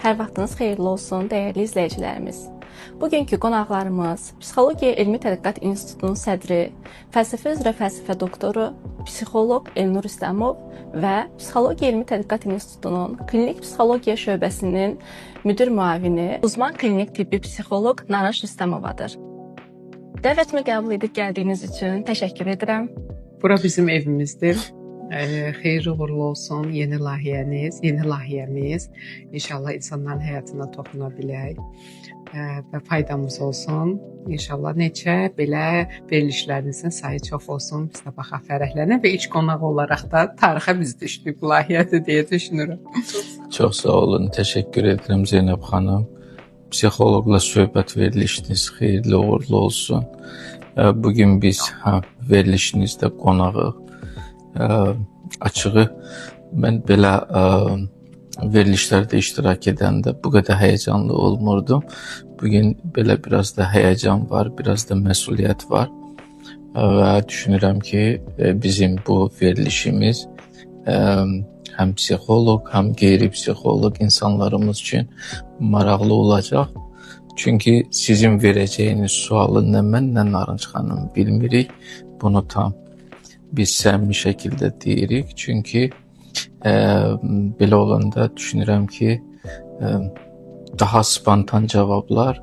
Hər vaxtınız xeyirli olsun, dəyərli izləyicilərimiz. Bugünkü qonaqlarımız Psixologiya Elmi Tədqiqat İnstitutunun sədri, fəlsəfə üzrə fəlsəfə doktoru, psixoloq Elnur Rüstəmov və Psixologiya Elmi Tədqiqat İnstitutunun Klinik Psixologiya şöbəsinin müdir müavini, uzman klinik tibbi psixoloq Naraş Rüstəmovadır. Dəvətimi qəbul edib gəldiyiniz üçün təşəkkür edirəm. Bura bizim evimizdir. Xeyirli uğurlu olsun yeni layihəmiz. İnşallah insanların həyatına toxuna bilək və faydamız olsun. İnşallah neçə belə verilişlərinizin sayı çox olsun. Biz də baxa fərəhlənə və ilk qonaq olaraq da tarixə biz düşdük bu layihədə deyə düşünürəm. Çox sağ olun. Təşəkkür edirəm Zeynəb xanım. Psixoloqla söhbət verilişiniz xeyirli uğurlu olsun. Bugün biz verilişinizdə qonağıq. Açığı mən belə verilişlərdə iştirak edəndə bu qədər həyəcanlı olmurdum. Bugün belə biraz da həyəcan var, biraz da məsuliyyət var və düşünürəm ki, bizim bu verilişimiz həm psixoloq, həm qeyri-psixoloq insanlarımız üçün maraqlı olacaq. Çünki sizin verəcəyiniz sualı nə mən, nə Narınc xanım bilmirik. Bunu tam biz səmimi şəkildə deyirik. Çünki belə olanda düşünürəm ki, daha spontan cavablar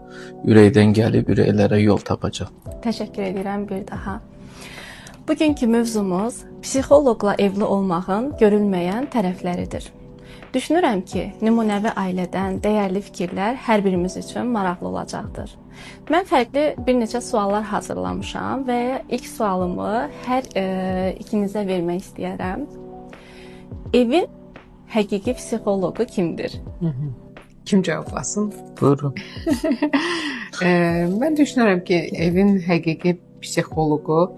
ürəkdən gəlib ürəklərə yol tapacaq. Təşəkkür edirəm bir daha. Bugünkü mövzumuz psixoloqla evli olmağın görülməyən tərəfləridir. Düşünürəm ki, nümunəvi ailədən dəyərli fikirlər hər birimiz üçün maraqlı olacaqdır. Mən fərqli bir neçə suallar hazırlamışam və ilk sualımı hər ikinizə vermək istəyərəm. Evin həqiqi psixoloqu kimdir? Kim cavablasın? Buyurun. Mən düşünürəm ki, evin həqiqi psixoloqu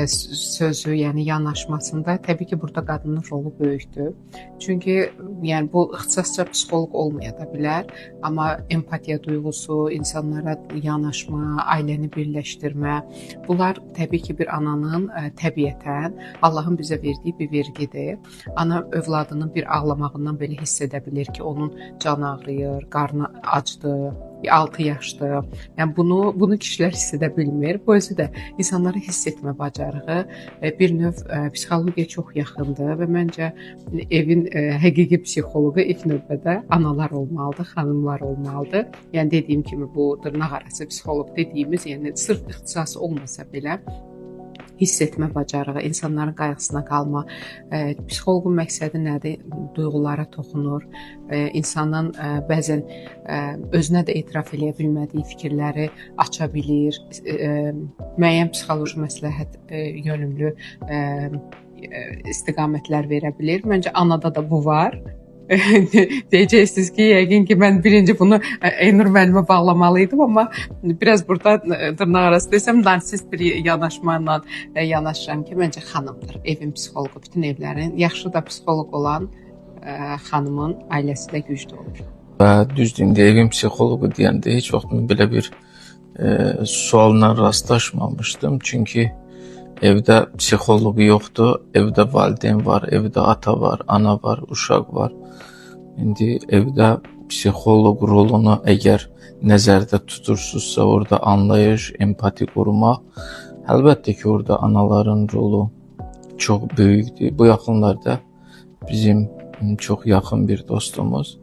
sözü, yəni yanaşmasında təbii ki, burada qadının rolu böyükdür. Çünki yəni bu ixtisasca psixoloq olmaya da bilər, amma empatiya duyğusu, insanlara yanaşma, ailəni birləşdirmə, bunlar təbii ki, bir ananın təbiətən Allahın bizə verdiyi bir vergidir. Ana övladının bir ağlamağından belə hiss edə bilir ki, onun canı ağrıyır, qarnı acdır, 6 yaşdır. Yəni bunu kişilər hiss edə bilmir. Bu özü də insanları hiss etmə bacarığı bir növ psixologiya çox yaxındır və məncə evin həqiqi psixoloqu ilk növbədə analar olmalıdır, xanımlar olmalıdır. Yəni dediyim kimi bu dırnaqarası psixoloq dediyimiz, yəni sırf ixtisası olmasa belə hiss etmə bacarığı, insanların qayğısına qalma. Psixoloqun məqsədi nədir? Duyğulara toxunur. İnsanın bəzən özünə də etiraf eləyə bilmədiyi fikirləri aça bilir. Müəyyən psixoloji məsləhət yönümlü istiqamətlər verə bilir. Məncə anada da bu var. Deyəcəksiniz ki, yəqin ki, mən birinci bunu Elnur müəllimə bağlamalıydım, amma biraz burada dırnaqarası desəm, narsist bir yanaşmayla yanaşıram ki, məncə xanımdır, evin psixoloqu. Bütün evlərin yaxşı da psixoloq olan xanımın ailəsi də güclü olur. Və düzdür, indi evin psixoloqu deyəndə heç vaxt belə bir sualla rastlaşmamışdım. Çünki evdə psixoloqu yoxdur, evdə valideyn var, evdə ata var, ana var, uşaq var. İndi evdə psixoloq rolunu əgər nəzərdə tutursunuzsa, orada anlayış, empati qurmaq, əlbəttə ki, orada anaların rolu çox böyükdür. Bu yaxınlarda bizim çox yaxın bir dostumuz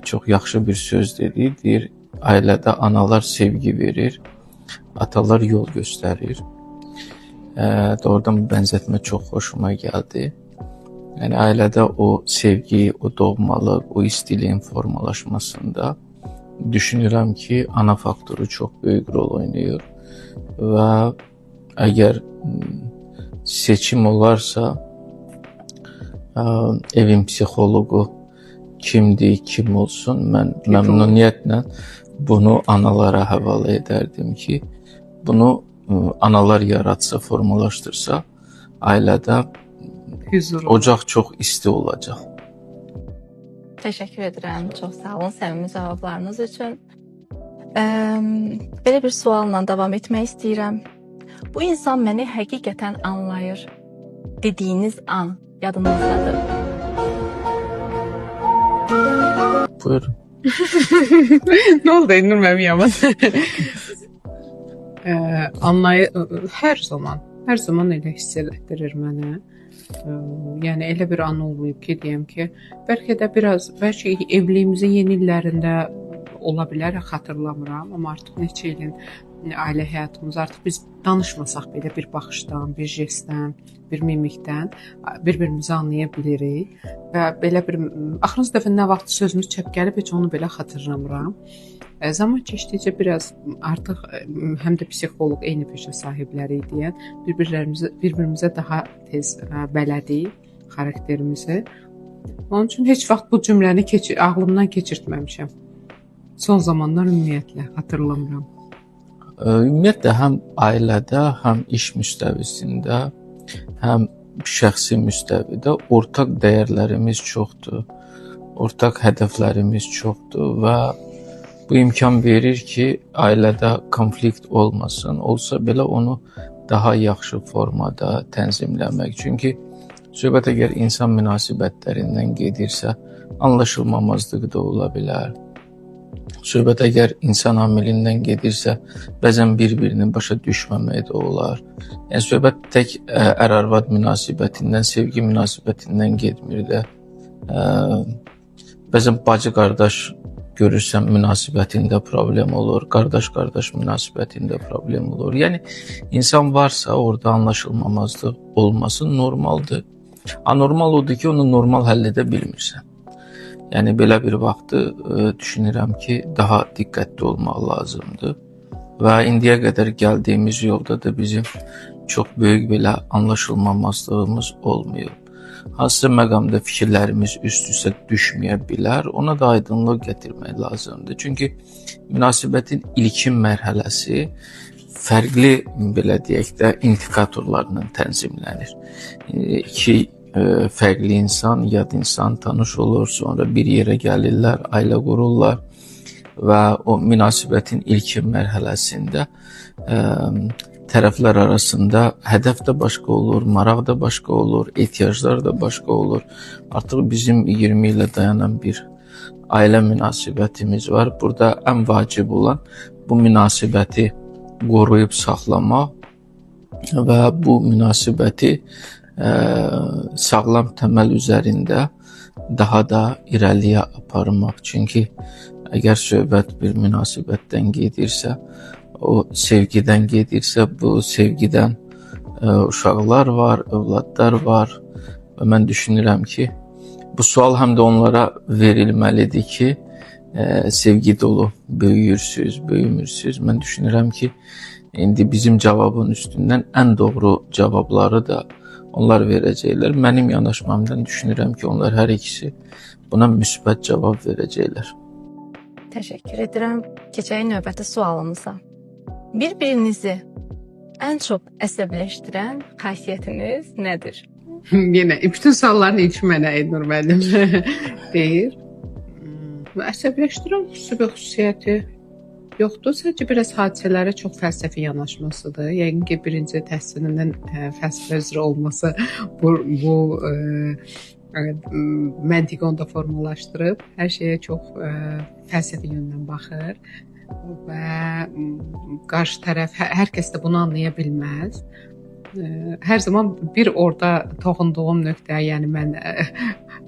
çox yaxşı bir söz dedi. Deyir, ailədə analar sevgi verir, atalar yol göstərir. Doğrudan bu bənzətmə çox xoşuma gəldi. Yəni ailədə o sevgi, o doğmalıq, o istiliyin formalaşmasında düşünürəm ki, ana faktoru çox böyük rol oynayır və əgər seçim olarsa evin psixoloqu kimdir, kim olsun, mən məmnuniyyətlə bunu analara həvalə edərdim ki, bunu analar yaratsa, formalaşdırsa, ailədə ocaq çox isti olacaq. Təşəkkür edirəm, çox sağ olun səmimi cavablarınız üçün. Belə bir sualla davam etmək istəyirəm. Bu insan məni həqiqətən anlayır dediyiniz an yadınızdadır. Buyurun. Nə oldu Elnur mənim yaman? Hər zaman elə hiss elətdirir mənə. Yəni elə bir an olmayıb ki, deyəm ki, bəlkə evliyimizin yeni illərində ola bilər, xatırlamıram, amma artıq neçə ilin ailə həyatımız artıq biz danışmasaq belə bir baxışdan, bir jestdən, bir mimikdən bir-birimizi anlaya bilirik və belə bir axırıncı dəfə nə vaxt sözümüz çəp gəlib heç onu belə xatırlamıram. Zaman keçdikcə biraz artıq həm də psixoloq, eyni peşə sahibləri deyən bir-birimizə daha tez bələdik xarakterimizi. Onun üçün heç vaxt bu cümləni ağlımdan keçirtməmişəm. Son zamanlar ümumiyyətlə xatırlamıram. Ümumiyyətlə həm ailədə, həm iş müstəvisində, həm şəxsi müstəvidə ortaq dəyərlərimiz çoxdur. Ortaq hədəflərimiz çoxdur və bu imkan verir ki, ailədə konflikt olmasın. Olsa belə onu daha yaxşı formada tənzimləmək. Çünki söhbət əgər insan münasibətlərindən gedirsə, anlaşılmamazlıq da ola bilər. Söhbət əgər insan amilindən gedirsə, bəzən bir-birini başa düşməmək də olar. Yəni söhbət tək ər-arvad münasibətindən, sevgi münasibətindən getmir də. Bəzən bacı-qardaş görürsən münasibətində problem olur, qardaş-qardaş münasibətində problem olur. Yəni insan varsa orada anlaşılmamazlıq olması normaldır. Anormal odur ki, onu normal həll edə bilmirsən. Yəni belə bir vaxtı düşünürəm ki, daha diqqətli olmaq lazımdır. Və indiyə qədər gəldiyimiz yolda da bizim çox böyük belə anlaşılmamazlığımız olmuyor. Hansısa məqamda fikirlərimiz üst-üstə düşməyə bilər, ona da aydınlıq gətirmək lazımdır. Çünki münasibətin ilkin mərhələsi fərqli, belə deyək də, indikatorlarla tənzimlənir. İki fərqli insan, yad insan tanış olur, sonra bir yerə gəlirlər, ailə qururlar və o münasibətin ilkin mərhələsində tərəflər arasında hədəf də başqa olur, maraq da başqa olur, ehtiyaclar da başqa olur. Artıq bizim 20 ilə dayanan bir ailə münasibətimiz var. Burada ən vacib olan bu münasibəti qoruyub saxlamaq və bu münasibəti sağlam təməl üzərində daha da irəliyə aparmaq. Çünki əgər söhbət bir münasibətdən gedirsə, o sevgidən gedirsə, bu sevgidən uşaqlar var, övladlar var və mən düşünürəm ki, bu sual həm də onlara verilməlidir ki, sevgi dolu böyüyürsüz, böyümürsüz. Mən düşünürəm ki, indi bizim cavabın üstündən ən doğru cavabları da onlar verəcəklər. Mənim yanaşmamdan düşünürəm ki, onlar hər ikisi buna müsbət cavab verəcəklər. Təşəkkür edirəm. Keçək növbəti sualımıza. Bir-birinizi ən çox əsəbləşdirən xasiyyətiniz nədir? Yenə bütün sualların ilki mənə Elnur müəllim deyir. Əsəbləşdirən xüsusiyyəti yoxdur. Sadəcə biraz hadisələrə çox fəlsəfi yanaşmasıdır. Yəqin ki, birinci təhsilindən fəlsəfə üzrə olması bu məntiqi onda formalaşdırıb. Hər şeyə çox fəlsəfi yöndən baxır və qarşı tərəf hər kəs də bunu anlaya bilməz. Hər zaman bir orada toxunduğum nöqtə, yəni mən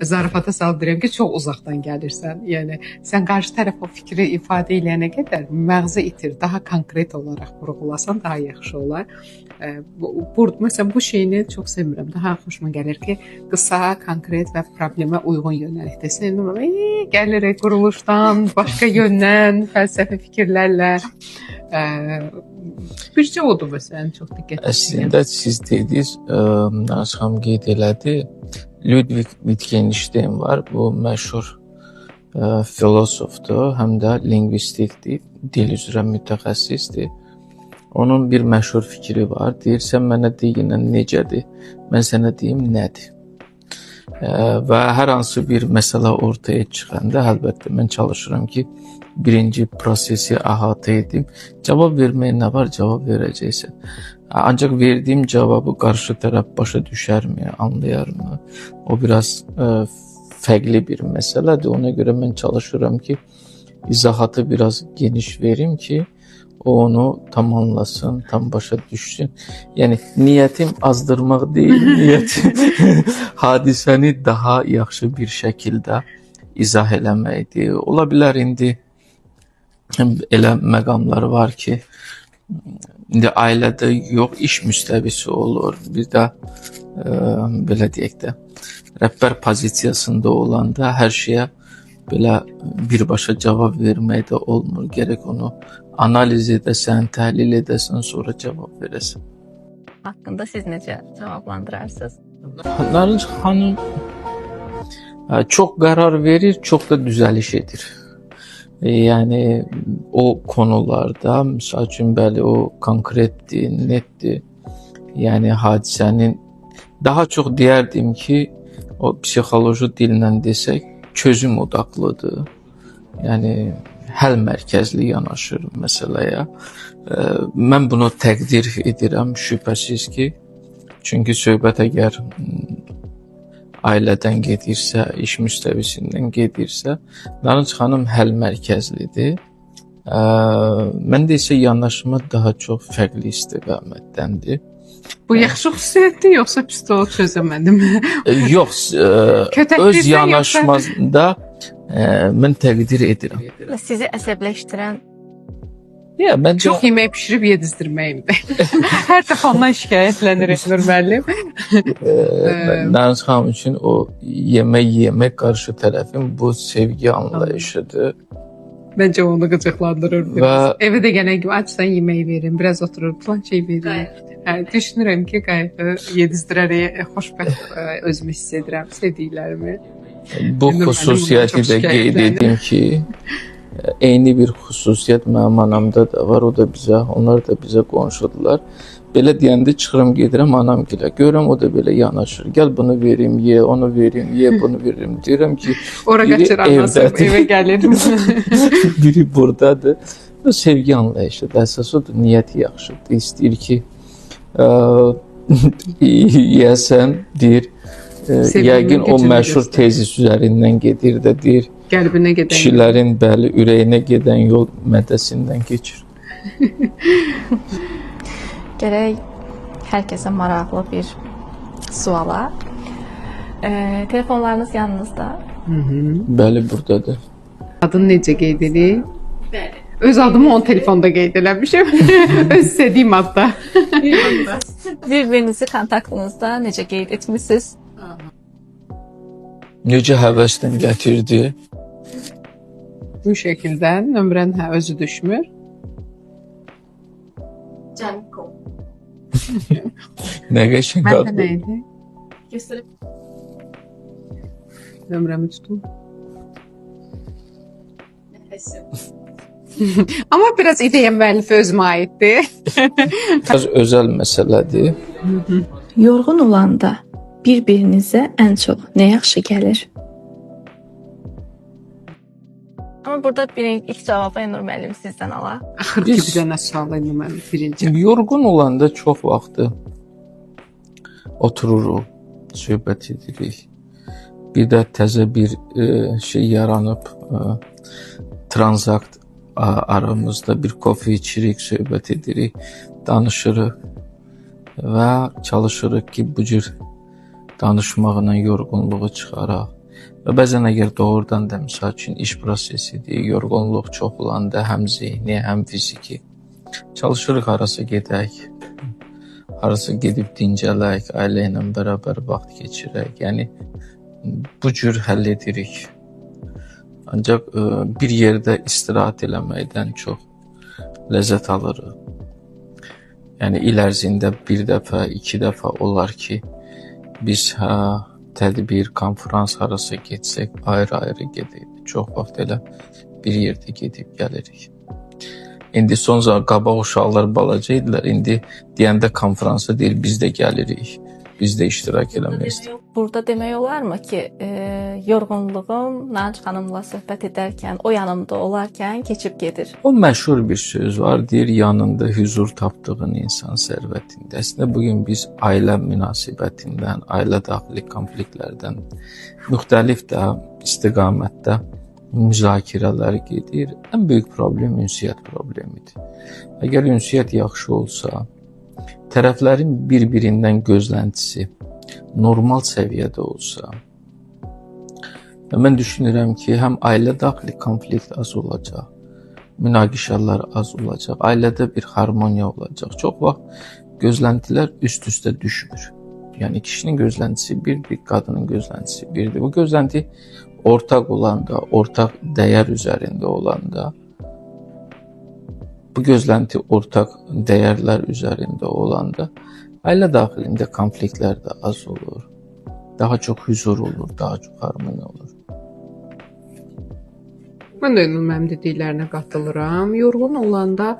zarafata salıb deyirəm ki, çox uzaqdan gəlirsən. Yəni sən qarşı tərəf o fikri ifadə edənə qədər məğzi itir, daha konkret olaraq vurğulasan daha yaxşı olar. Məsələn, bu şeyini çox sevirəm. Daha xoşuma gəlir ki, qısa, konkret və problemə uyğun yönəlikdə. Sevmirəm, gəlirik quruluşdan, başqa yöndən, fəlsəfi fikirlərlə. Bircə odur məsələn, çox diqqət. Əslində siz dediniz, Nazxan qeyd elədi. Ludwig Wittgenstein var. Bu məşhur filosofdur, həm də lingvistikdir, dil üzrə mütəxəssisdir. Onun bir məşhur fikri var. Deyir, sən mənə deyinə necədir, mən sənə deyim nədir. Və hər hansı bir məsələ ortaya çıxanda, əlbəttə mən çalışıram ki, birinci prosesi əhatə edim. Cavab verməyə nə var, cavab verəcəksən. Ancaq verdiyim cavabı qarşı tərəf başa düşərmi, anlayarmı? O biraz fərqli bir məsələdir. Ona görə mən çalışıram ki, izahatı biraz geniş verim ki, o onu tam anlasın, tam başa düşsün. Yəni niyyətim azdırmaq deyil, niyyətim hadisəni daha yaxşı bir şəkildə izah eləməkdir. Ola bilər indi elə məqamlar var ki, indi ailədə yox, iş müstəvisi olur. Bir də belə deyək də, rəhbər pozisiyasında olanda hər şeyə belə birbaşa cavab vermək də olmur. Gərək onu analiz edəsən, təhlil edəsən, sonra cavab verəsən. Haqqında siz necə cavablandırarsınız? Narınc xanım çox qərar verir, çox da düzəliş edir. Yəni o konularda, misal üçün bəli, o konkretdir, netdir. Yəni hadisənin daha çox deyərdim ki, o psixoloji dillə desək, çözüm odaqlıdır. Yəni həll mərkəzli yanaşır məsələyə. Mən bunu təqdir edirəm, şübhəsiz ki. Çünki söhbət əgər ailədən gedirsə, iş müstəvisindən gedirsə, Narınc xanım həll mərkəzlidir. Məndə isə yanaşma daha çox fərqli istiqamətdəndir. Bu yaxşı xüsusiyyətdir, yoxsa pis o çözəmədim? Yox, öz yanaşmada mən təqdir edirəm. Sizi əsəbləşdirən Məncə Çox yemək pişirib yedizdirməyimdir. Hər dəfə ondan şikayətlənir Əsmər müəllim. Narınc xanım üçün o yemək qarşı tərəfin bu sevgi anlayışıdır. Məncə onu qıcıqlandırır biraz. Evə də gələn kimi açsan yemək verin, biraz oturur, plan şey verin. Düşünürəm ki, qayığı yedizdirərək xoşbəxt özümü hiss edirəm, sevdiklərimi. Bu xüsusiyyəti də qeyd edim ki, eyni bir xüsusiyyət mənim anamda da var, onlar da bizə qonşudular. Belə deyəndə çıxıram, gedirəm anam gilə. Görürəm o da belə yanaşır. Gəl bunu verim, ye, onu verim, ye, bunu verim. Deyirəm ki, ora qaçır anası, evə gəlir. Biri buradadır. Bu sevgi anlayışıdır. Əsas odur, niyyəti yaxşıdır. İstəyir ki, yeyəsən, deyir, yəqin o məşhur tezis üzərindən gedir də, deyir, qəlbinə gedən kişilərin bəli, ürəyinə gedən yol mədəsindən keçir. gərək hər kəsə maraqlı bir suala. Telefonlarınız yanınızda? Bəli, buradadır. Adını necə qeyd edir? Bəli. Öz adımı onun telefonda qeyd eləmişəm. Öz istədiyim adda. Bir-birinizi kontaktınızda necə qeyd etmisiniz? Necə həvəsdən gətirdi? Bu şəkildə nömrən özü düşmür. Cəmko. Nə qəşəng Məndə addır. nə idi? Göstərib. Nömrəmi tutum. Amma biraz ideya müəllifi özümə aiddir. Biraz özəl məsələdir. Yorğun olanda bir-birinizə ən çox nə yaxşı gəlir? Amma burada ilk cavabı Elnur müəllim sizdən ala. Axır ki, bir dənə sual idi mənim birinci. Yorğun olanda çox vaxtı otururuq, söhbət edirik. Bir də təzə bir şey yaranıb, transakt aramızda bir kofe içirik, söhbət edirik, danışırıq və çalışırıq ki, bu cür danışmaqla yorğunluğu çıxaraq. Və bəzən əgər doğrudan da misal üçün iş prosesidir, yorğunluq çox olanda həm zehni, həm fiziki çalışırıq harasa gedək, harasa gedib dincələk, ailə ilə bərabər vaxt keçirək. Yəni bu cür həll edirik. Ancaq bir yerdə istirahət eləməkdən çox ləzzət alırıq. Yəni il ərzində bir dəfə, 2 dəfə olar ki, biz tədbir, konferans harasa getsək, ayrı-ayrı gedirik. Çox vaxt elə bir yerdə gedib gəlirik. İndi son zaman qabaq uşaqlar balaca idilər. İndi deyəndə konferansa deyir, biz də gəlirik. biz də iştirak eləmək istəyirik. Burada demək olarmı ki, yorğunluğum Naci xanımla söhbət edərkən, o yanımda olarkən keçib gedir. O məşhur bir söz var, deyir yanında huzur tapdığın insan sərvətində. Əslində bugün biz ailə münasibətindən, ailə daxili konfliktlərdən müxtəlif də istiqamətdə müzakirələr gedir. Ən böyük problem ünsiyyət problemidir. Əgər ünsiyyət yaxşı olsa, tərəflərin bir-birindən gözləntisi normal səviyyədə olsa, mən düşünürəm ki, həm ailə daxili konflikt az olacaq, münaqişələr az olacaq, ailədə bir harmoniya olacaq. Çox vaxt gözləntilər üst-üstə düşmür. Yəni kişinin gözləntisi birdir, qadının gözləntisi birdir. Bu gözlənti ortaq olanda, ortaq dəyər üzərində olanda, bu gözlənti ortaq dəyərlər üzərində olanda ailə daxilində konfliktlər də az olur. Daha çox huzur olur, daha çox harmoniya olur. Mən də mənim dediklərinə qatılıram. Yorğun olanda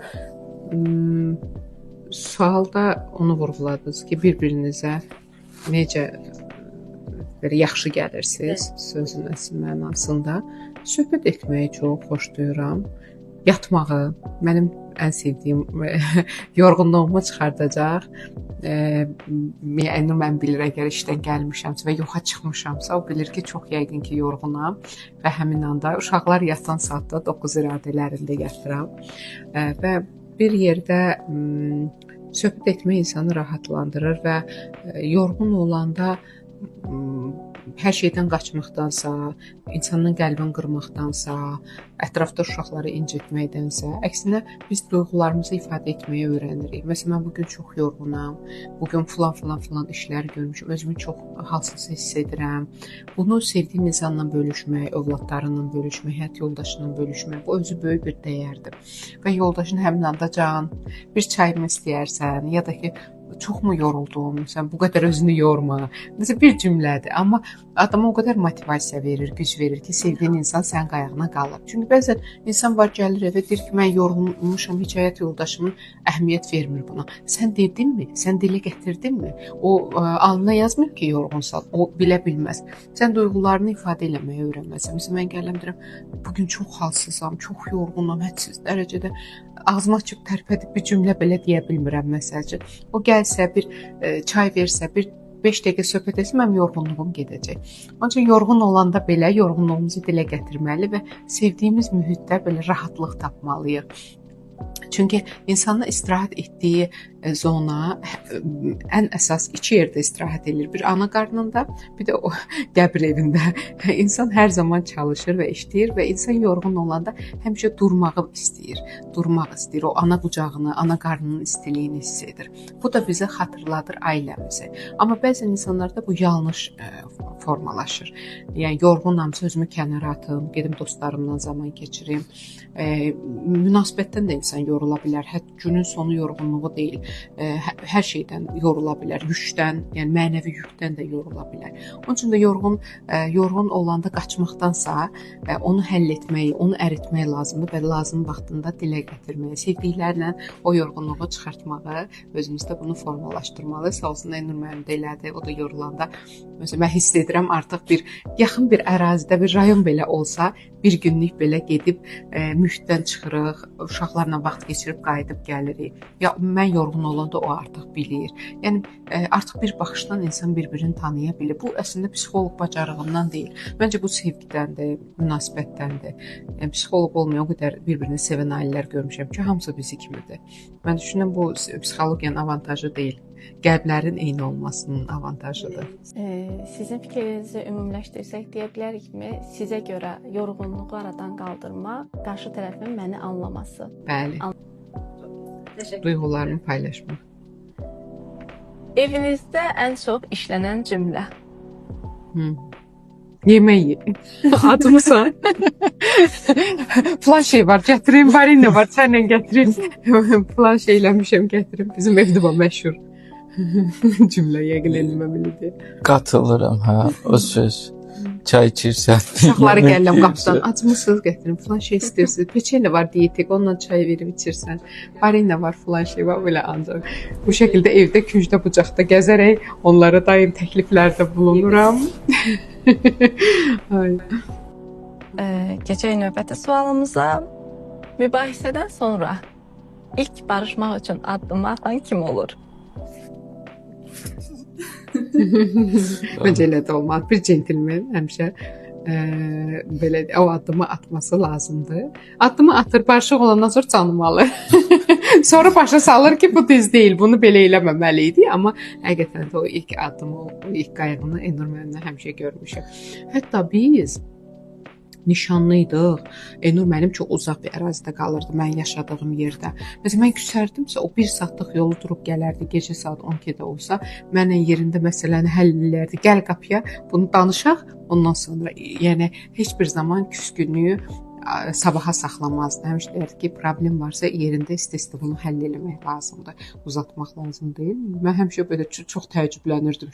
sualda onu vurğuladınız ki, bir-birinizə necə belə yaxşı gəlirsiniz sözün əsl mənasında. Söhbət etməyi çox xoşlayıram. Yatmağı mənim ən sevdiyim yorğunluğumu çıxardacaq. Yəni mən bilirəm əgər işdən gəlmişəmsə və yoxa çıxmışamsa, o bilir ki, çox yəqin ki, yorğunam və həmin anda uşaqlar yatan saatda 9 iradələrində yatıram və bir yerdə söhbət etmək insanı rahatlandırır və yorğun olanda hər şeydən qaçmaqdansa, insanın qəlbini qırmaqdansa, ətrafda uşaqları incitməkdənsə, əksinə biz duyğularımızı ifadə etməyi öyrənirik. Məsələn, mən bugün çox yorğunam, bugün falan işlər görmüşəm, özümü çox halsız hiss edirəm. Bunu sevdiyim insanla bölüşmək, övladlarınla bölüşmək, həyat yoldaşınla bölüşmək, bu özü böyük bir dəyərdir. Və yoldaşın həmin anda can, bir çay mı istəyərsən, ya da ki, çoxmu yoruldun, sən bu qədər özünü yorma. Məsələn, bir cümlədir, amma adama o qədər motivasiya verir, güc verir ki, sevdiyin insan sənin qayağına qalır. Çünki bəzən insan var gəlir evə deyir ki, mən yorulmuşam, heç həyat yoldaşımın əhəmiyyət vermir buna. Sən dedinmi? Sən dilə gətirdinmi? O alnına yazmır ki, yorğunsan. O bilə bilməz. Sən duyğularını ifadə eləməyi öyrənməlisən. Məsələn, mən gələm deyirəm, bugün çox halsızam, çox yorğunam, hədsiz dərəcədə ağzıma açıb tərpədib bir cümlə belə deyə bilmirəm məsələn. O gəlsə, bir çay versə, bir 5 dəqiqə söhbət etsə, mənim yorğunluğum gedəcək. Ancaq yorğun olanda belə yorğunluğumuzu dilə gətirməli və sevdiyimiz mühitdə belə rahatlıq tapmalıyıq. Çünki insanın istirahət etdiyi zona ən əsas iki yerdə istirahət edir. Bir ana qarnında, bir də o qəbir evində. İnsan hər zaman çalışır və işləyir və insan yorğun olanda həmişə durmağı istəyir. Durmaq istəyir. O ana qucağını, ana qarnının istiliyini hiss edir. Bu da bizə xatırladır ailəmizi. Amma bəzən insanlarda bu yanlış formalaşır. Yəni yorğunam, sözümü kənara atım, gedim dostlarımla zaman keçirim. Münasibətdən də insan yorula bilər. Hətta günün sonu yorğunluğu deyil. Hər şeydən yorula bilər. Yükdən, yəni mənəvi yükdən də yorula bilər. Onun üçün də yorğun olanda qaçmaqdansa onu həll etməyi, onu əritmək lazımdır və lazım vaxtında dilə gətirməyi, sevdiklərlə o yorğunluğu çıxartmağı, özümüzdə bunu formalaşdırmalı. Sağ olsun Aynur müəllim də elədi. O da yorulanda məsələn mən hiss edirəm artıq yaxın bir ərazidə bir rayon belə olsa, bir günlük belə gedib mülkdən çıxırıq, uşaqlarla vaxt keçirib qayıdıb gəlirik. Ya mən yorğun olanda o artıq bilir. Yəni artıq bir baxışdan insan bir-birini tanıya bilir. Bu əslində psixoloq bacarığından deyil. Məncə bu sevgidəndir, münasibətdəndir. Yəni psixoloq olmayan o qədər bir-birini sevən ailələr görmüşəm ki, hamısı bizi kimidir. Mən düşünürəm bu psixologiyanın avantajı deyil. Qəlblərin eyni olmasının avantajıdır. Sizin fikrinizi ümumiləşdirsək deyə bilərikmi? Sizə görə yorğunluğu aradan qaldırmaq, qarşı tərəfin məni anlaması. Bəli. Duyğularını paylaşmaq. Evinizdə ən çox işlənən cümlə. Yemək ye. Acmısan? Plan şey var, gətirim, varinə var, sənlə gətirim. Plan şey eləmişəm, gətirim. Bizim evdə var məşhur cümlə yəqin eləməməlidir. Qatılıram, hə, o söz. çay içirsən. Uşaqları yemək gəlirəm qapıdan, yeyirsən. acmısınız gətirin, filan şey istəyirsiniz. Peçenye var diyetik, onunla çay verib içirsən. Barina var, filan şey var, belə ancaq. Bu şəkildə evdə küncdə bucaqda gəzərək onlara daim təkliflərdə bulunuram. Ay. Keçək növbəti sualımıza. Mübahisədən sonra ilk barışmaq üçün addım atan kim olur? Məncə elə də olmaz. Bir centilmen həmişə belə o addımı atması lazımdır. Addımı atır, barışıq olandan sonra canımı alır. Sonra başa salır ki, bu düz deyil, bunu belə eləməməli idi, amma həqiqətən də o ilk addımı, o ilk qayğını Elnur müəllimlə həmişə görmüşəm. Hətta biz nişanlıydıq. Elnur mənim çox uzaq bir ərazidə qalırdı, mən yaşadığım yerdə. Məsələn, mən küsərdimsə, o 1 saatlıq yolu durub gələrdi, gecə saat 12-də olsa, mənlə yerində məsələni həll edərdi. Gəl qapıya, bunu danışaq, ondan sonra, yəni heç bir zaman küskünlüyü sabaha saxlamazdı. Həmişə deyirdi ki, problem varsa yerində istəsə bunu həll etmək lazımdır, uzatmaq lazım deyil. Mən həmişə belə çox təəccüblənirdim.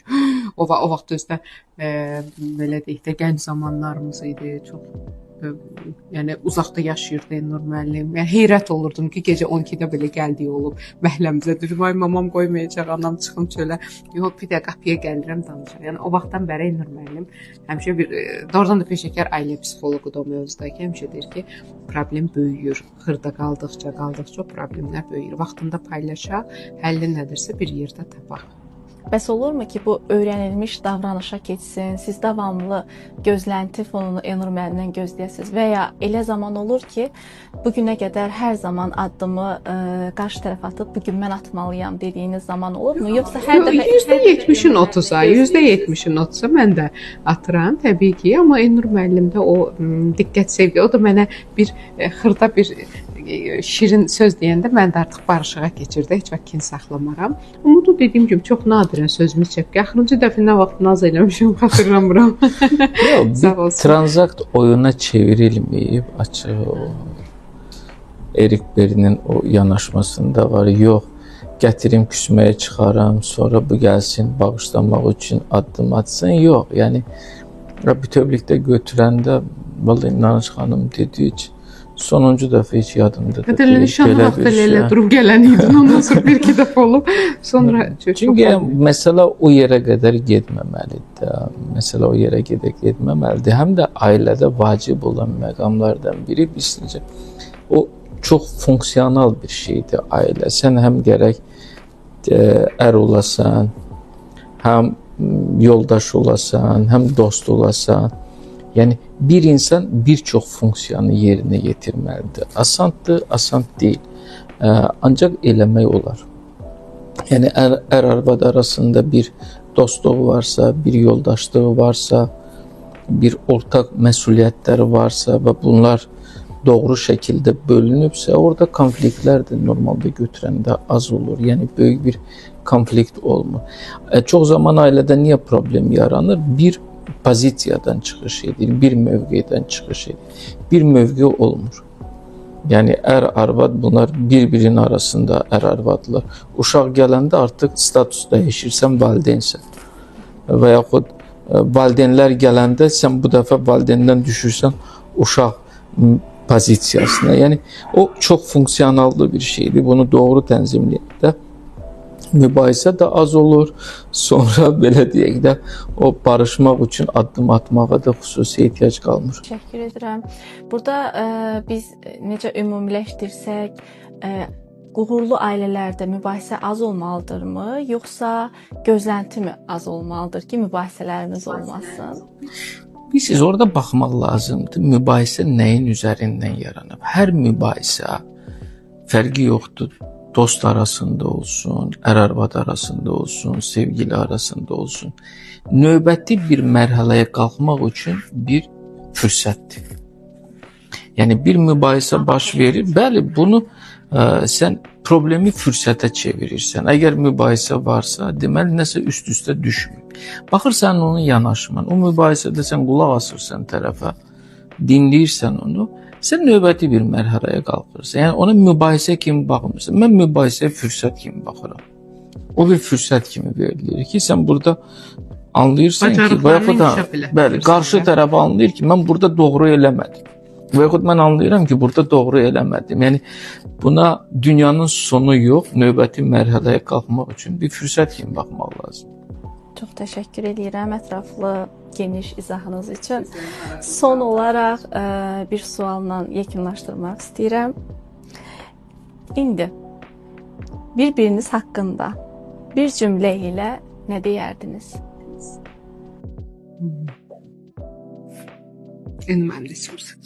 O vaxt özdə belə deyək də gənc zamanlarımız idi. Çox yəni uzaqda yaşayırdı Elnur müəllim. Yəni heyrət olurdum ki, gecə 12-də belə gəldiyi olub məhəlləmizə. Dedim, ay mamam qoymayacaq, anam çıxım çölə. Yox, bir də qapıya gəlirəm danışaq. Yəni o vaxtdan bəri Elnur müəllim həmişə bir doğrudan da peşəkar ailə psixoloqudur o mövzuda ki, həmişə deyir ki, problem böyüyür. Xırda qaldıqca problemlər böyüyür. Vaxtında paylaşaq, həlli nədirsə bir yerdə tapaq. Bəs olurmu ki, bu öyrənilmiş davranışa keçsin, siz davamlı gözlənti fonunu Elnur müəllimdən gözləyəsiniz və ya elə zaman olur ki, bu günə qədər hər zaman addımı qarşı tərəf atıb, bu gün mən atmalıyam dediyiniz zaman olurmu? Yoxsa hər dəfə %70-in 30-a, %70-in 30-a mən də atıram təbii ki, amma Elnur müəllimdə o diqqət sevgi, o da mənə bir xırda bir şirin söz deyəndə mən də artıq barışığa keçirdi, heç vaxt kin saxlamaram. Amma da dediyim kimi çox nadirən sözümü çəpki. Axırıncı dəfə nə vaxt naz eləmişəm, xatırlamıram. Yox, tranzakt oyuna çevrilməyib, açıq o Erik Berinin o yanaşmasında var. Yox, gətirim küsməyə çıxaram, sonra bu gəlsin bağışlamaq üçün addım atsın. Yox, yəni bütövlükdə götürəndə vallahi Nanış xanım dediyi ki, sonuncu dəfə heç yadımda da deyil. Nişanlı vaxtı elə durub gələn idin, ondan sonra bir-iki dəfə olub, sonra çünki məsələ o yerə qədər getməməlidir. Məsələ o yerə getməməlidir. Həm də ailədə vacib olan məqamlardan biri bizcə o çox funksional bir şeydir ailə. Sən həm gərək ər olasan, həm yoldaş olasan, həm dost olasan. Yəni bir insan bir çox funksiyanı yerinə yetirməlidir. Asandır, asan deyil. Ancaq eləmək olar. Yəni ər-arvad arasında bir dostluq varsa, bir yoldaşlığı varsa, bir ortaq məsuliyyətləri varsa və bunlar doğru şəkildə bölünübsə, orada konfliktlər də normalda götürəndə az olur. Yəni böyük bir konflikt olmur. Çox zaman ailədə niyə problem yaranır? Bir pozisiyadan çıxış edir, bir mövqedən çıxış edir. Bir mövqe olmur. Yəni ər-arvad bunlar bir-birinin arasında ər-arvadlar. Uşaq gələndə artıq status dəyişir, sən valideynsən. Və yaxud valideynlər gələndə sən bu dəfə valideyndən düşürsən uşaq pozisiyasına. Yəni o çox funksionallı bir şeydir. Bunu doğru tənzimləyəndə mübahisə də az olur. Sonra belə deyək də o barışmaq üçün addım atmağa da xüsusi ehtiyac qalmır. Təşəkkür edirəm. Burada biz necə ümumiləşdirsək, uğurlu ailələrdə mübahisə az olmalıdırmı, yoxsa gözlənti mi az olmalıdır ki, mübahisələrimiz olmasın? Siz orada baxmaq lazımdır. Mübahisə nəyin üzərindən yaranıb? Hər mübahisə fərqi yoxdur. Dost arasında olsun, ər-arvad arasında olsun, sevgili arasında olsun. Növbəti bir mərhələyə qalxmaq üçün bir fürsətdir. Yəni bir mübahisə baş verir. Bəli, bunu sən problemi fürsətə çevirirsən. Əgər mübahisə varsa, deməli nəsə üst-üstə düşmür. Baxırsan onun yanaşman, o mübahisədə sən qulaq asırsan tərəfə, dinləyirsən onu. Sən növbəti bir mərhələyə qalxırsan. Yəni ona mübahisə kimi baxmırsan. Mən mübahisəyə fürsət kimi baxıram. O bir fürsət kimi verilir ki, sən burada anlayırsan ki, və Bacarıqlarını yaxud da inkişaf elətdirirsən bəli, qarşı də. tərəf anlayır ki, mən burada doğru eləmədim. Və yaxud mən anlayıram ki, burada doğru eləmədim. Yəni buna dünyanın sonu yox, növbəti mərhələyə qalxmaq üçün bir fürsət kimi baxmaq lazım. Çox təşəkkür edirəm ətraflı, geniş izahınız üçün. Son olaraq bir sualla yekunlaşdırmaq istəyirəm. İndi bir-biriniz haqqında bir cümlə ilə nə deyərdiniz? Mən də içmirsən.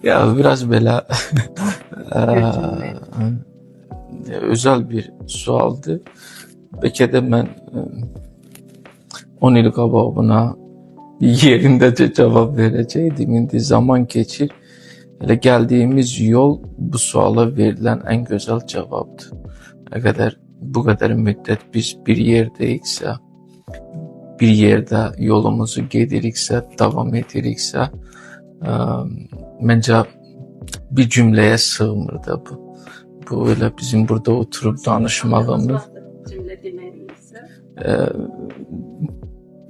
Ya biraz belə özəl bir sualdır. Bəlkə də mən 10 il qabaq buna yerindəcə cavab verəcəkdim. İndi zaman keçir. Elə gəldiyimiz yol bu suala verilən ən gözəl cavabdır. Əgər bu qədər müddət biz bir yerdəyiksə, bir yerdə yolumuzu gediriksə, davam ediriksə, məncə bir cümləyə sığmır da bu. Bu elə bizim burada oturub danışmağımız. Cümlə deməyinizsə,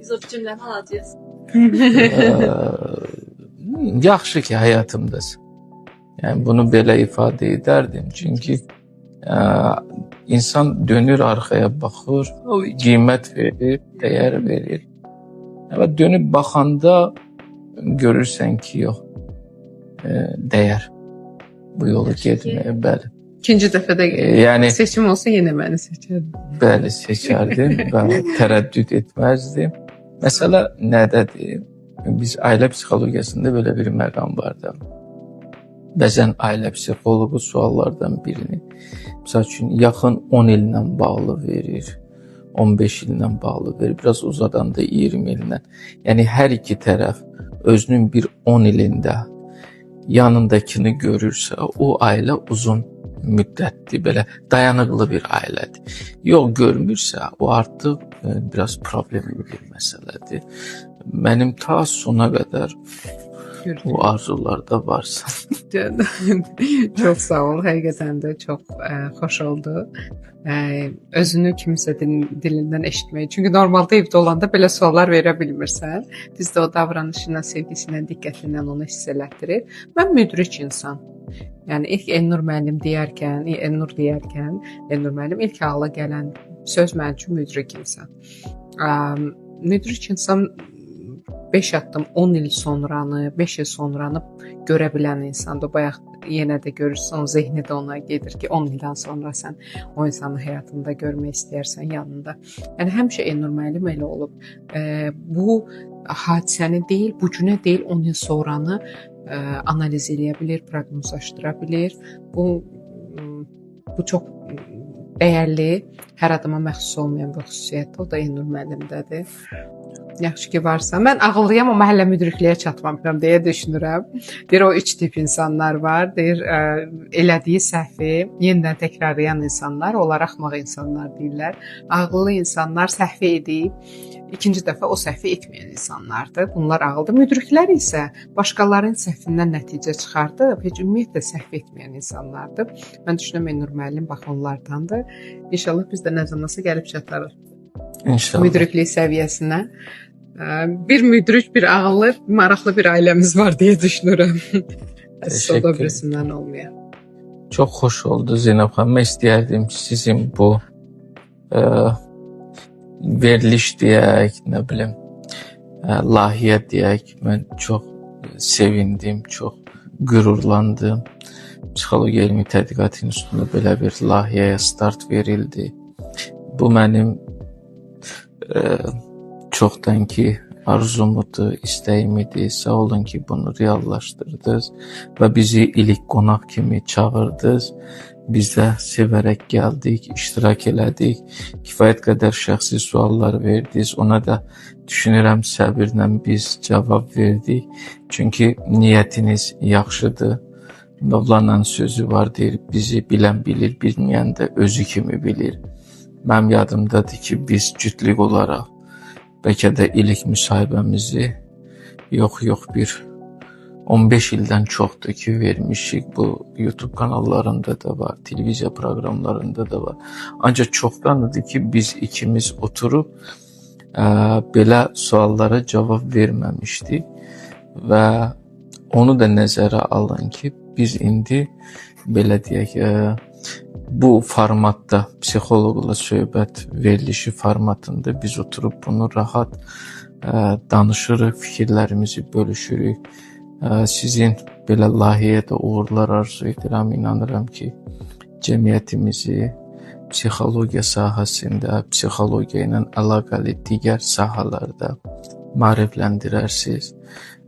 biz o cümləni alacağıq. Yaxşı ki, həyatımdasın. Yəni bunu belə ifadə edərdim. Çünki insan dönür arxaya baxır, qiymət verir, dəyər verir. Və dönüb baxanda görürsən ki, yox, dəyər bu yolu getməyə, bəli. İkinci dəfə də Yəni seçim olsa yenə məni seçərdim. bəli, seçərdim və tərəddüd etməzdim. Məsələ nədədir? Biz ailə psixologiyasında belə bir məqam var da. Bəzən ailə psixoloqu suallardan birini, məsəl üçün, yaxın 10 illə bağlı verir, 15 illə bağlı verir, biraz uzadanda 20 illə. Yəni, hər iki tərəf özünün bir 10 ilində yanındakini görürsə, o ailə uzun müddətli, belə dayanıqlı bir ailədir. Yox görmürsə, o artıq biraz problemli bir məsələdir. Mənim ta sona qədər o arzularda varsa. Çox sağ ol, həqiqətən də çox xoş oldu. Özünü kimsə dilindən eşitmək. Çünki normalda evdə olanda belə suallar verə bilmirsən. Bizdə o davranışına, sevgisinə, diqqətindən onu hiss elətdirir. Mən müdrik insan. Yəni ilk Elnur müəllim deyərkən, Elnur müəllim ilk ağla gələn söz mənim üçün müdrik insan. Müdrik insan 5 addım 10 il sonranı, 5 il sonranı görə bilən insandır. Bayaq yenə də görürsən, o zehni də ona gedir ki, 10 ildən sonra sən o insanı həyatında görmək istəyirsən yanında. Yəni həmişə Elnur müəllim elə olub. Bu hadisəni deyil, bu günə deyil, 10 il sonranı analiz eləyə bilir, proqnozlaşdıra bilir. Bu çox dəyərli, hər adama məxsus olmayan bir xüsusiyyətdir. O da Elnur müəllimdədir. Yaxşı ki varsa. Mən ağıllıyam, amma hələ müdrikliyə çatmamışam deyə düşünürəm. Deyir, o 3 tip insanlar var. Deyir, elədiyi səhvi yenidən təkrarlayan insanlar, onlar axmaq insanlar deyirlər. Ağıllı insanlar səhvi edib, ikinci dəfə o səhvi etməyən insanlardır. Bunlar ağıldır. Müdriklər isə başqalarının səhvindən nəticə çıxardıb, heç ümumiyyətlə səhv etməyən insanlardır. Mən düşünürəm, Elnur müəllim bax onlardandır. İnşallah biz də nə zamansa gəlib çatarıq. İnşallah. Müdriklik səviyyəsinə. Bir müdrik, bir ağıllı, maraqlı bir ailəmiz var deyə düşünürəm. Soda birisindən olmayan. Çox xoş oldu Zeynəb xanım. Mən istəyərdim ki, sizin bu veriliş deyək, nə bilim, layihə deyək, mən çox sevindim, çox qürurlandım. Psixologiya Elmi Tədqiqat İnstitutunda belə bir layihəyə start verildi. Bu mənim çoxdan ki arzumudur, istəyimidir. Sağ olun ki bunu reallaşdırdınız və bizi ilk qonaq kimi çağırdınız. Biz də sevərək gəldik, iştirak elədik. Kifayət qədər şəxsi suallar verdiniz. Ona da düşünürəm səbirlə biz cavab verdik. Çünki niyyətiniz yaxşıdır. Mövlana'nın sözü var, deyir, bizi bilən bilir, bilməyən də özü kimi bilir. Mənim yadımdadır ki, biz cütlük olaraq bəlkə də ilk müsahibəmizi yox bir 15 ildən çoxdur ki vermişik. Bu YouTube kanallarında da var, televiziya proqramlarında da var. Ancaq çoxdandır ki biz ikimiz oturub belə suallara cavab verməmişdi və onu da nəzərə alın ki, biz indi belə deyək, bu formatda psixoloqla söhbət verilişi formatında biz oturub bunu rahat danışırıq, fikirlərimizi bölüşürük. Sizin belə layihəyə də uğurlar arzu edirəm, inanıram ki, cəmiyyətimizi psixologiya sahəsində, psixologiya ilə əlaqəli digər sahələrdə maarifləndirərsiniz.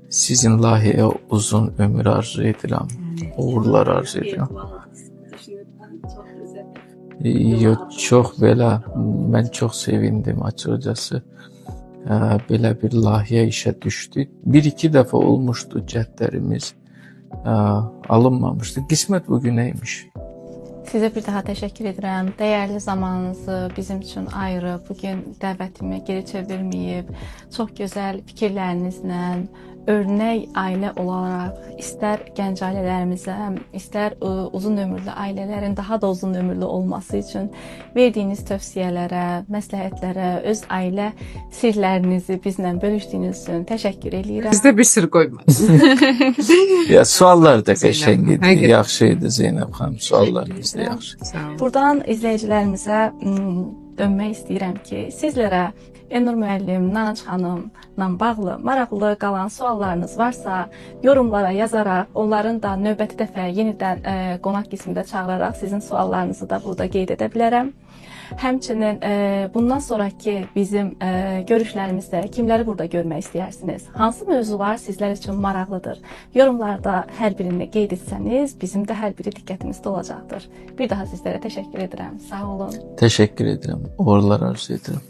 Sizin layihəyə uzun ömür arzu edirəm, uğurlar arzu edirəm. Çox belə, mən çox sevindim açıqcası. Belə bir layihə işə düşdü. Bir-iki dəfə olmuşdu cəhdlərimiz, alınmamışdı. Qismət bugünəymiş. Sizə bir daha təşəkkür edirəm. Dəyərli zamanınızı bizim üçün ayırıb, bugün dəvətimi geri çevirməyib, çox gözəl fikirlərinizlə, örnək ailə olaraq istər gənc ailələrimizə, istər uzun ömürlü ailələrin daha da uzun ömürlü olması üçün verdiyiniz tövsiyələrə, məsləhətlərə, öz ailə sirlərinizi bizlə bölüşdüyünüz üçün təşəkkür edirəm. Bizdə bir sır qoymadınız. Ya suallar da qəşəng idi, Zeynəb, yaxşı idi Zeynəb xanım, suallarınız da yaxşı. Sağ olun. Buradan izləyicilərimizə dönmək istəyirəm ki, sizlərə Elnur müəllim, Nanc xanımla bağlı maraqlı qalan suallarınız varsa, yorumlara yazaraq, onların da növbəti dəfə yenidən qonaq qismində çağıraraq sizin suallarınızı da burada qeyd edə bilərəm. Həmçinin bundan sonraki bizim görüşlərimizdə kimləri burada görmək istəyirsiniz? Hansı mövzular sizlər üçün maraqlıdır? Yorumlarda hər birini qeyd etsəniz, bizim də hər biri diqqətimizdə olacaqdır. Bir daha sizlərə təşəkkür edirəm. Sağ olun. Təşəkkür edirəm. Uğurlar arzu edirəm.